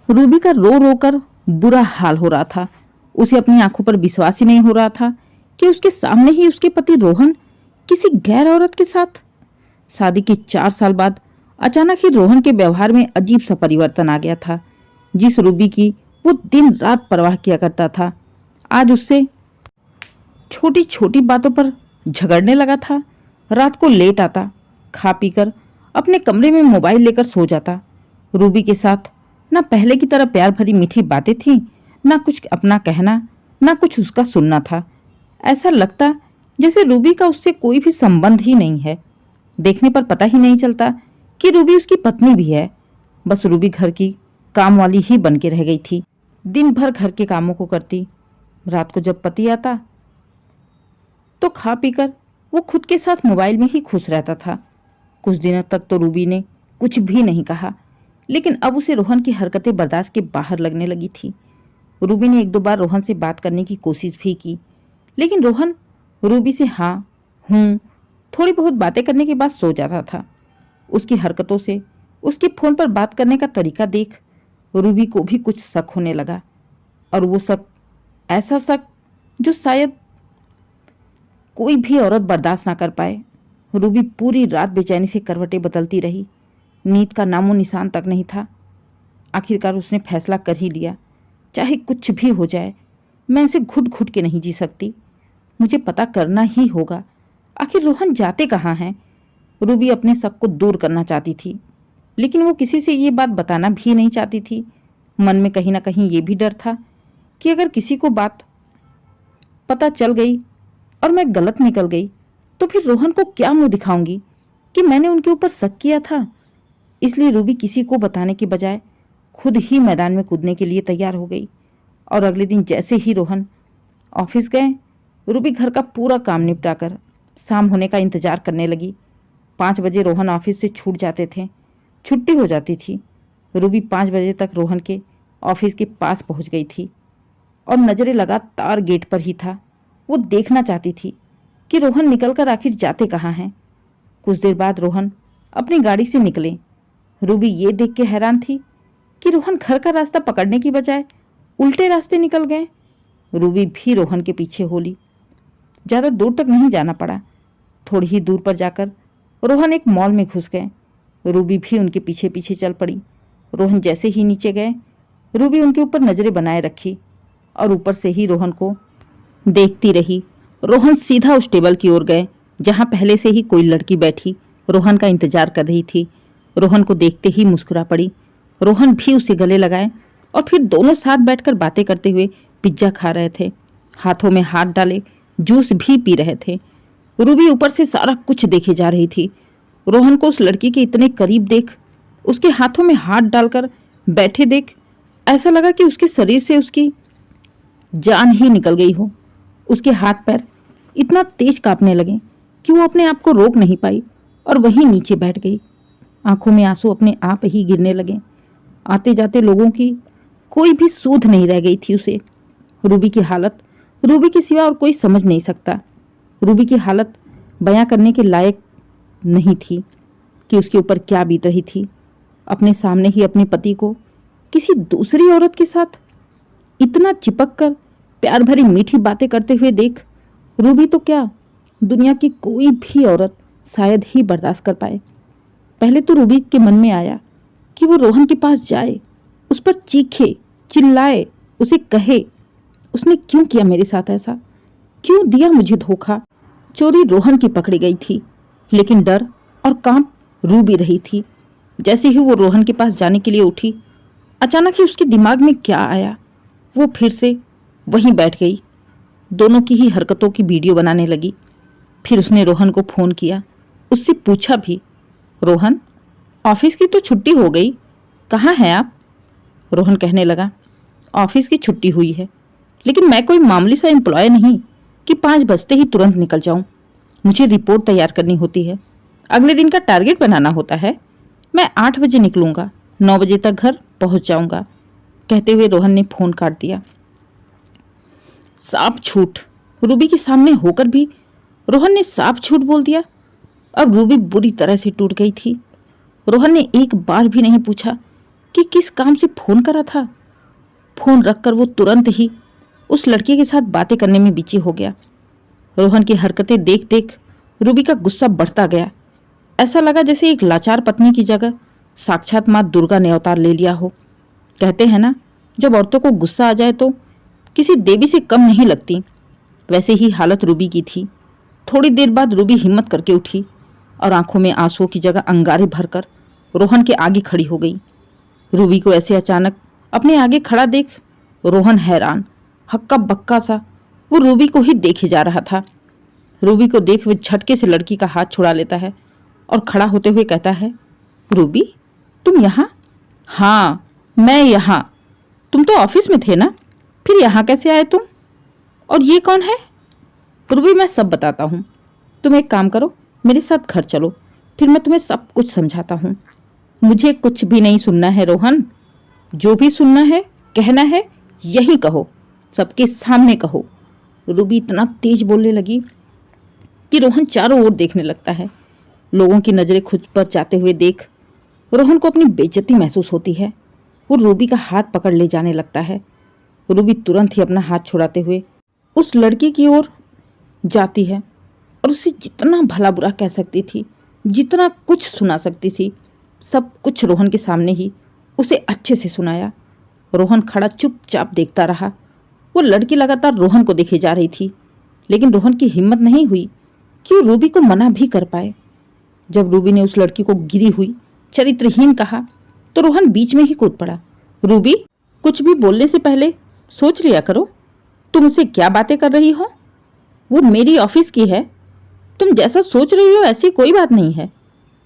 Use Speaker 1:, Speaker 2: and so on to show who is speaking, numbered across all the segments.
Speaker 1: Ruby का रो रो कर बुरा हाल हो रहा था। उसे अपनी आंखों पर विश्वास ही नहीं हो रहा था कि उसके सामने ही उसके पति रोहन किसी गैर औरत के साथ। शादी के 4 साल बाद अचानक ही रोहन के व्यवहार में अजीब सा परिवर्तन आ गया था। जिस रूबी की वो दिन रात परवाह किया करता था, आज उससे छोटी छोटी बातों पर झगड़ने लगा था। रात को लेट आता, खा पीकर अपने कमरे में मोबाइल लेकर सो जाता। रूबी के साथ ना पहले की तरह प्यार भरी मीठी बातें थीं, ना कुछ अपना कहना, ना कुछ उसका सुनना था। ऐसा लगता जैसे रूबी का उससे कोई भी संबंध ही नहीं है। देखने पर पता ही नहीं चलता कि रूबी उसकी पत्नी भी है। बस रूबी घर की काम वाली ही बन के रह गई थी। दिन भर घर के कामों को करती, रात को जब पति आता तो खा पीकर वो खुद के साथ मोबाइल में ही खुश रहता था। कुछ दिनों तक तो रूबी ने कुछ भी नहीं कहा, लेकिन अब उसे रोहन की हरकतें बर्दाश्त के बाहर लगने लगी थी। रूबी ने 1-2 बार रोहन से बात करने की कोशिश भी की, लेकिन रोहन रूबी से हाँ हूँ थोड़ी बहुत बातें करने के बाद सो जाता था। उसकी हरकतों से, उसके फोन पर बात करने का तरीका देख रूबी को भी कुछ शक होने लगा, और वो शक ऐसा शक जो शायद कोई भी औरत बर्दाश्त ना कर पाए। रूबी पूरी रात बेचैनी से करवटें बदलती रही। नींद का नामो निशान तक नहीं था। आखिरकार उसने फैसला कर ही लिया, चाहे कुछ भी हो जाए, मैं इसे घुट घुट के नहीं जी सकती। मुझे पता करना ही होगा, आखिर रोहन जाते कहाँ हैं। रूबी अपने शक को दूर करना चाहती थी, लेकिन वो किसी से ये बात बताना भी नहीं चाहती थी। मन में कहीं ना कहीं ये भी डर था कि अगर किसी को बात पता चल गई और मैं गलत निकल गई तो फिर रोहन को क्या मुंह दिखाऊंगी कि मैंने उनके ऊपर शक किया था। इसलिए रूबी किसी को बताने के बजाय खुद ही मैदान में कूदने के लिए तैयार हो गई। और अगले दिन जैसे ही रोहन ऑफिस गए, रूबी घर का पूरा काम निपटाकर शाम होने का इंतजार करने लगी। 5 बजे रोहन ऑफिस से छूट जाते थे, छुट्टी हो जाती थी। रूबी 5 बजे तक रोहन के ऑफिस के पास पहुंच गई थी और नजरें लगातार गेट पर ही था। वो देखना चाहती थी कि रोहन निकलकर आखिर जाते कहाँ हैं। कुछ देर बाद रोहन अपनी गाड़ी से निकले। रूबी ये देख के हैरान थी कि रोहन घर का रास्ता पकड़ने की बजाय उल्टे रास्ते निकल गए। रूबी भी रोहन के पीछे हो ली। ज़्यादा दूर तक नहीं जाना पड़ा। थोड़ी ही दूर पर जाकर रोहन एक मॉल में घुस गए। रूबी भी उनके पीछे पीछे चल पड़ी। रोहन जैसे ही नीचे गए, रूबी उनके ऊपर नजरें बनाए रखी और ऊपर से ही रोहन को देखती रही। रोहन सीधा उस टेबल की ओर गए जहां पहले से ही कोई लड़की बैठी रोहन का इंतजार कर रही थी। रोहन को देखते ही मुस्कुरा पड़ी। रोहन भी उसे गले लगाए और फिर दोनों साथ बैठकर बातें करते हुए पिज्जा खा रहे थे। हाथों में हाथ डाले जूस भी पी रहे थे। रूबी ऊपर से सारा कुछ देखे जा रही थी। रोहन को उस लड़की के इतने करीब देख, उसके हाथों में हाथ डालकर बैठे देख, ऐसा लगा कि उसके शरीर से उसकी जान ही निकल गई हो। उसके हाथ पैर इतना तेज कांपने लगे कि वो अपने आप को रोक नहीं पाई और वहीं नीचे बैठ गई। आंखों में आंसू अपने आप ही गिरने लगे। आते जाते लोगों की कोई भी सूध नहीं रह गई थी उसे। रूबी की हालत रूबी के सिवा और कोई समझ नहीं सकता। रूबी की हालत बयां करने के लायक नहीं थी कि उसके ऊपर क्या बीत रही थी। अपने सामने ही अपने पति को किसी दूसरी औरत के साथ इतना चिपक कर प्यार भरी मीठी बातें करते हुए देख रूबी तो क्या, दुनिया की कोई भी औरत शायद ही बर्दाश्त कर पाए। पहले तो रूबी के मन में आया कि वो रोहन के पास जाए, उस पर चीखे, चिल्लाए, उसे कहे उसने क्यों किया मेरे साथ ऐसा, क्यों दिया मुझे धोखा। चोरी रोहन की पकड़ी गई थी, लेकिन डर और कांप रूबी रही थी। जैसे ही वो रोहन के पास जाने के लिए उठी, अचानक ही उसके दिमाग में क्या आया, वो फिर से वहीं बैठ गई। दोनों की ही हरकतों की वीडियो बनाने लगी। फिर उसने रोहन को फ़ोन किया, उससे पूछा भी, रोहन ऑफिस की तो छुट्टी हो गई, कहाँ हैं आप। रोहन कहने लगा, ऑफिस की छुट्टी हुई है, लेकिन मैं कोई मामूली सा एम्प्लॉय नहीं कि 5 बजते ही तुरंत निकल जाऊं। मुझे रिपोर्ट तैयार करनी होती है, अगले दिन का टारगेट बनाना होता है। मैं 8 बजे निकलूंगा, 9 बजे तक घर पहुंच जाऊंगा। कहते हुए रोहन ने फ़ोन काट दिया। साफ झूठ, रूबी के सामने होकर भी रोहन ने साफ झूठ बोल दिया। अब रूबी बुरी तरह से टूट गई थी। रोहन ने एक बार भी नहीं पूछा कि किस काम से फोन करा था। फोन रखकर वो तुरंत ही उस लड़के के साथ बातें करने में बिजी हो गया। रोहन की हरकतें देख देख रूबी का गुस्सा बढ़ता गया। ऐसा लगा जैसे एक लाचार पत्नी की जगह साक्षात माँ दुर्गा ने अवतार ले लिया हो। कहते हैं ना, जब औरतों को गुस्सा आ जाए तो किसी देवी से कम नहीं लगती। वैसे ही हालत रूबी की थी। थोड़ी देर बाद रूबी हिम्मत करके उठी और आंखों में आंसुओं की जगह अंगारे भरकर रोहन के आगे खड़ी हो गई। रूबी को ऐसे अचानक अपने आगे खड़ा देख रोहन हैरान, हक्का बक्का सा वो रूबी को ही देखे जा रहा था। रूबी को देख वह झटके से लड़की का हाथ छुड़ा लेता है और खड़ा होते हुए कहता है, रूबी तुम यहाँ? हाँ मैं यहाँ। तुम तो ऑफिस में थे ना, फिर यहाँ कैसे आए तुम? और ये कौन है? रूबी मैं सब बताता हूँ। तुम एक काम करो, मेरे साथ घर चलो, फिर मैं तुम्हें सब कुछ समझाता हूँ। मुझे कुछ भी नहीं सुनना है रोहन। जो भी सुनना है कहना है यही कहो, सबके सामने कहो। रूबी इतना तेज बोलने लगी कि रोहन चारों ओर देखने लगता है। लोगों की नजरें खुद पर जाते हुए देख रोहन को अपनी बेइज्जती महसूस होती है। वो रूबी का हाथ पकड़ ले जाने लगता है। रूबी तुरंत ही अपना हाथ छुड़ाते हुए उस लड़की की ओर जाती है और उसे जितना भला बुरा कह सकती थी, जितना कुछ सुना सकती थी, सब कुछ रोहन के सामने ही उसे अच्छे से सुनाया। रोहन खड़ा चुपचाप देखता रहा। वो लड़की लगातार रोहन को देखे जा रही थी, लेकिन रोहन की हिम्मत नहीं हुई कि वो रूबी को मना भी कर पाए। जब रूबी ने उस लड़की को गिरी हुई चरित्रहीन कहा तो रोहन बीच में ही कूद पड़ा। रूबी, कुछ भी बोलने से पहले सोच लिया करो। तुमसे क्या बातें कर रही हो? वो मेरी ऑफिस की है। तुम जैसा सोच रही हो ऐसी कोई बात नहीं है।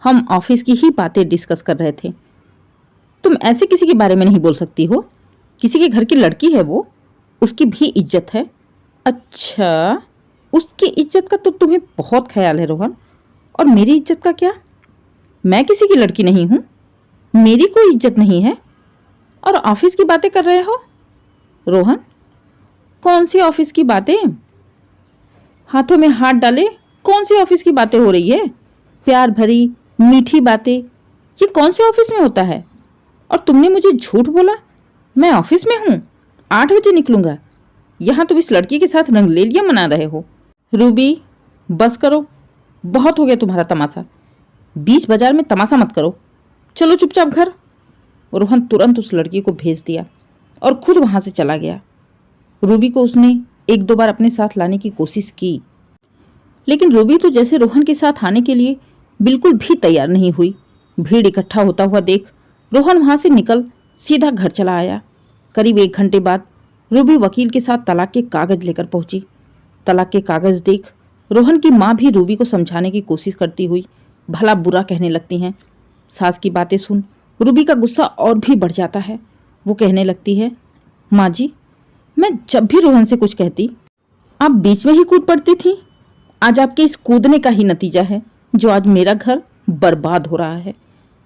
Speaker 1: हम ऑफिस की ही बातें डिस्कस कर रहे थे। तुम ऐसे किसी के बारे में नहीं बोल सकती हो। किसी के घर की लड़की है वो, उसकी भी इज्जत है। अच्छा, उसकी इज्जत का तो तुम्हें बहुत ख्याल है रोहन, और मेरी इज्जत का क्या? मैं किसी की लड़की नहीं हूं, मेरी कोई इज्जत नहीं है, और ऑफिस की बातें कर रहे हो। रोहन, कौन सी ऑफिस की बातें? हाथों में हाथ डाले कौन सी ऑफिस की बातें हो रही है? प्यार भरी मीठी बातें ये कौन से ऑफिस में होता है? और तुमने मुझे झूठ बोला। मैं ऑफिस में हूँ, 8 बजे निकलूंगा। यहाँ तुम इस लड़की के साथ रंगलेलियां मना रहे हो। रूबी बस करो, बहुत हो गया तुम्हारा तमाशा। बीच बाजार में तमाशा मत करो, चलो चुपचाप घर। रोहन तुरंत उस लड़की को भेज दिया और खुद वहां से चला गया। रूबी को उसने 1-2 बार अपने साथ लाने की कोशिश की, लेकिन रूबी तो जैसे रोहन के साथ आने के लिए बिल्कुल भी तैयार नहीं हुई। भीड़ इकट्ठा होता हुआ देख रोहन वहां से निकल सीधा घर चला आया। करीब 1 घंटे बाद रूबी वकील के साथ तलाक के कागज लेकर पहुंची। तलाक के कागज देख रोहन की माँ भी रूबी को समझाने की कोशिश करती हुई भला बुरा कहने लगती हैं। सास की बातें सुन रूबी का गुस्सा और भी बढ़ जाता है। वो कहने लगती है, माँ जी, मैं जब भी रोहन से कुछ कहती आप बीच में ही कूद पड़ती थी। आज आपके इस कूदने का ही नतीजा है जो आज मेरा घर बर्बाद हो रहा है।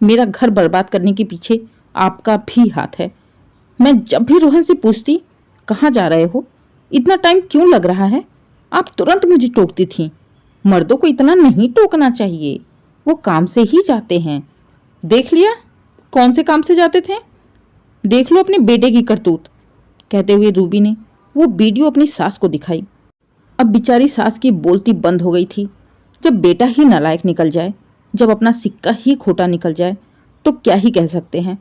Speaker 1: मेरा घर बर्बाद करने के पीछे आपका भी हाथ है। मैं जब भी रोहन से पूछती कहाँ जा रहे हो, इतना टाइम क्यों लग रहा है, आप तुरंत मुझे टोकती थी। मर्दों को इतना नहीं टोकना चाहिए, वो काम से ही जाते हैं। देख लिया कौन से काम से जाते थे? देख लो अपने बेटे की करतूत। कहते हुए रूबी ने वो वीडियो अपनी सास को दिखाई। अब बेचारी सास की बोलती बंद हो गई थी। जब बेटा ही नालायक निकल जाए, जब अपना सिक्का ही खोटा निकल जाए, तो क्या ही कह सकते हैं।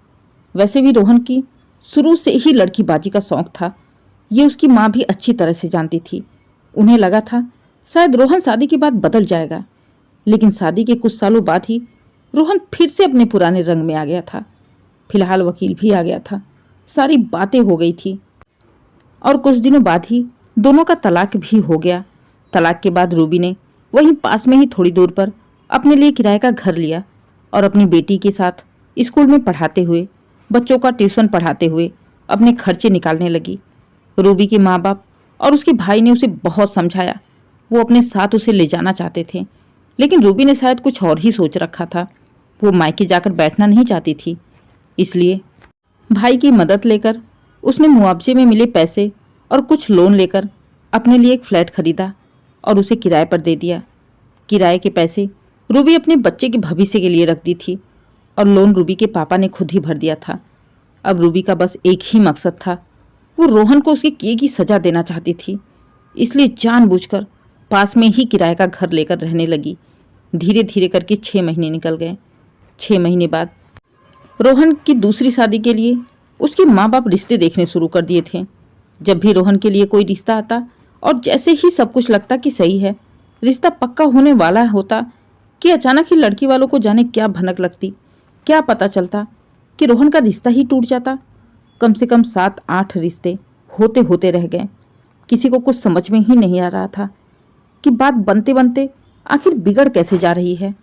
Speaker 1: वैसे भी रोहन की शुरू से ही लड़कीबाजी का शौक था। ये उसकी माँ भी अच्छी तरह से जानती थी। उन्हें लगा था शायद रोहन शादी के बाद बदल जाएगा, लेकिन शादी के कुछ सालों बाद ही रोहन फिर से अपने पुराने रंग में आ गया था। फिलहाल वकील भी आ गया था, सारी बातें हो गई थी और कुछ दिनों बाद ही दोनों का तलाक भी हो गया। तलाक के बाद रूबी ने वहीं पास में ही थोड़ी दूर पर अपने लिए किराए का घर लिया और अपनी बेटी के साथ स्कूल में पढ़ाते हुए, बच्चों का ट्यूशन पढ़ाते हुए अपने खर्चे निकालने लगी। रूबी के माँ बाप और उसके भाई ने उसे बहुत समझाया। वो अपने साथ उसे ले जाना चाहते थे, लेकिन रूबी ने शायद कुछ और ही सोच रखा था। वो मायके जाकर बैठना नहीं चाहती थी, इसलिए भाई की मदद लेकर उसने मुआवजे में मिले पैसे और कुछ लोन लेकर अपने लिए एक फ्लैट खरीदा और उसे किराए पर दे दिया। किराए के पैसे रूबी अपने बच्चे के भविष्य के लिए रख दी थी और लोन रूबी के पापा ने खुद ही भर दिया था। अब रूबी का बस एक ही मकसद था, वो रोहन को उसके किए की सजा देना चाहती थी। इसलिए जानबूझकर पास में ही किराए का घर लेकर रहने लगी। धीरे धीरे करके 6 महीने निकल गए। 6 महीने बाद रोहन की दूसरी शादी के लिए उसके माँ बाप रिश्ते देखने शुरू कर दिए थे। जब भी रोहन के लिए कोई रिश्ता आता और जैसे ही सब कुछ लगता कि सही है, रिश्ता पक्का होने वाला होता, कि अचानक ही लड़की वालों को जाने क्या भनक लगती, क्या पता चलता कि रोहन का रिश्ता ही टूट जाता। कम से कम 7-8 रिश्ते होते होते रह गए। किसी को कुछ समझ में ही नहीं आ रहा था कि बात बनते बनते आखिर बिगड़ कैसे जा रही है।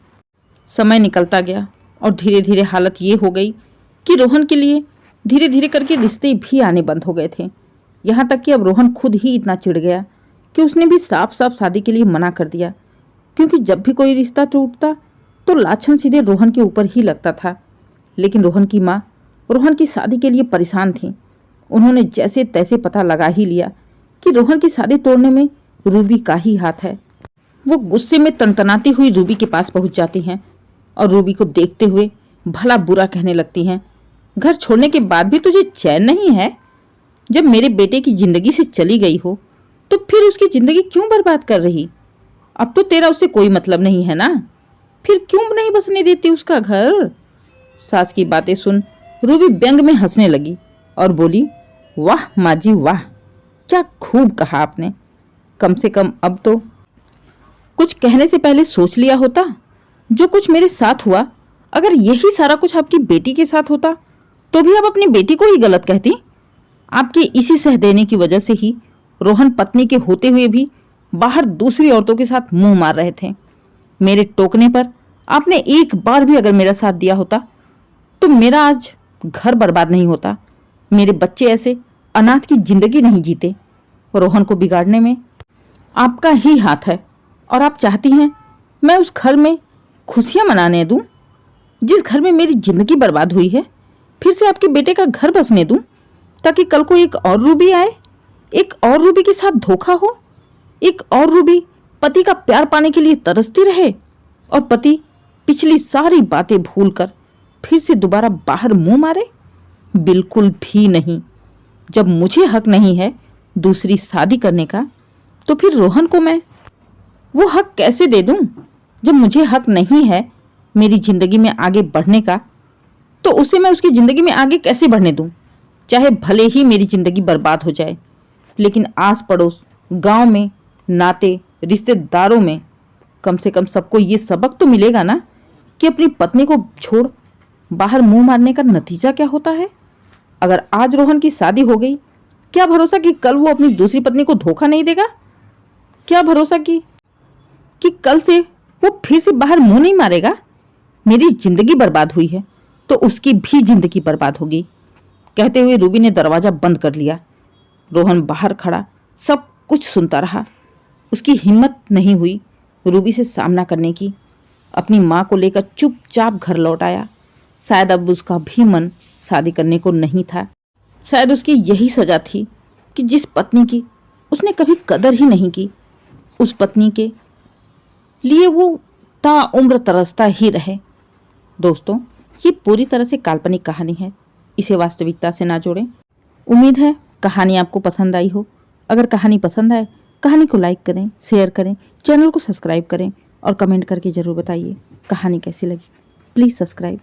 Speaker 1: समय निकलता गया और धीरे धीरे हालत ये हो गई कि रोहन के लिए धीरे धीरे करके रिश्ते भी आने बंद हो गए थे। यहाँ तक कि अब रोहन खुद ही इतना चिढ़ गया कि उसने भी साफ साफ शादी के लिए मना कर दिया, क्योंकि जब भी कोई रिश्ता टूटता तो लाछन सीधे रोहन के ऊपर ही लगता था। लेकिन रोहन की माँ रोहन की शादी के लिए परेशान थी। उन्होंने जैसे तैसे पता लगा ही लिया कि रोहन की शादी तोड़ने में रूबी का ही हाथ है। वो गुस्से में तनतनाती हुई रूबी के पास पहुंच जाती हैं और रूबी को देखते हुए भला बुरा कहने लगती हैं, घर छोड़ने के बाद भी तुझे चैन नहीं है? जब मेरे बेटे की जिंदगी से चली गई हो तो फिर उसकी जिंदगी क्यों बर्बाद कर रही? अब तो तेरा उससे कोई मतलब नहीं है ना, फिर क्यों नहीं बसने देती उसका घर? सास की बातें सुन रूबी व्यंग में हंसने लगी और बोली, वाह माँ जी वाह, क्या खूब कहा आपने। कम से कम अब तो कुछ कहने से पहले सोच लिया होता। जो कुछ मेरे साथ हुआ, अगर यही सारा कुछ आपकी बेटी के साथ होता तो भी आप अपनी बेटी को ही गलत कहती। आपके इसी सह देने की वजह से ही रोहन पत्नी के होते हुए भी बाहर दूसरी औरतों के साथ मुंह मार रहे थे। मेरे टोकने पर आपने एक बार भी अगर मेरा साथ दिया होता तो मेरा आज घर बर्बाद नहीं होता, मेरे बच्चे ऐसे अनाथ की जिंदगी नहीं जीते। रोहन को बिगाड़ने में आपका ही हाथ है और आप चाहती हैं मैं उस घर में खुशियां मनाने दूं जिस घर में मेरी जिंदगी बर्बाद हुई है, फिर से आपके बेटे का घर बसने दूं ताकि कल को एक और रूबी आए, एक और रूबी के साथ धोखा हो, एक और रूबी पति का प्यार पाने के लिए तरसती रहे और पति पिछली सारी बातें भूलकर फिर से दोबारा बाहर मुंह मारे? बिल्कुल भी नहीं। जब मुझे हक नहीं है दूसरी शादी करने का तो फिर रोहन को मैं वो हक कैसे दे दूं? जब मुझे हक नहीं है मेरी जिंदगी में आगे बढ़ने का तो उसे मैं उसकी जिंदगी में आगे कैसे बढ़ने दूं? चाहे भले ही मेरी जिंदगी बर्बाद हो जाए, लेकिन आस पड़ोस, गांव में, नाते रिश्तेदारों में कम से कम सबको ये सबक तो मिलेगा ना कि अपनी पत्नी को छोड़ बाहर मुंह मारने का नतीजा क्या होता है। अगर आज रोहन की शादी हो गई, क्या भरोसा कि कल वो अपनी दूसरी पत्नी को धोखा नहीं देगा? क्या भरोसा कि कल से वो फिर से बाहर मुंह नहीं मारेगा? मेरी जिंदगी बर्बाद हुई है तो उसकी भी जिंदगी बर्बाद होगी। कहते हुए रूबी ने दरवाजा बंद कर लिया। रोहन बाहर खड़ा सब कुछ सुनता रहा। उसकी हिम्मत नहीं हुई रूबी से सामना करने की। अपनी माँ को लेकर चुपचाप घर लौट आया। शायद अब उसका भी मन शादी करने को नहीं था। शायद उसकी यही सजा थी कि जिस पत्नी की उसने कभी कदर ही नहीं की, उस पत्नी के लिए वो ताउम्र तरसता ही रहे। दोस्तों, ये पूरी तरह से काल्पनिक कहानी है, इसे वास्तविकता से ना जोड़ें। उम्मीद है कहानी आपको पसंद आई हो। अगर कहानी पसंद आए, कहानी को लाइक करें, शेयर करें, चैनल को सब्सक्राइब करें और कमेंट करके ज़रूर बताइए कहानी कैसी लगी। Please subscribe.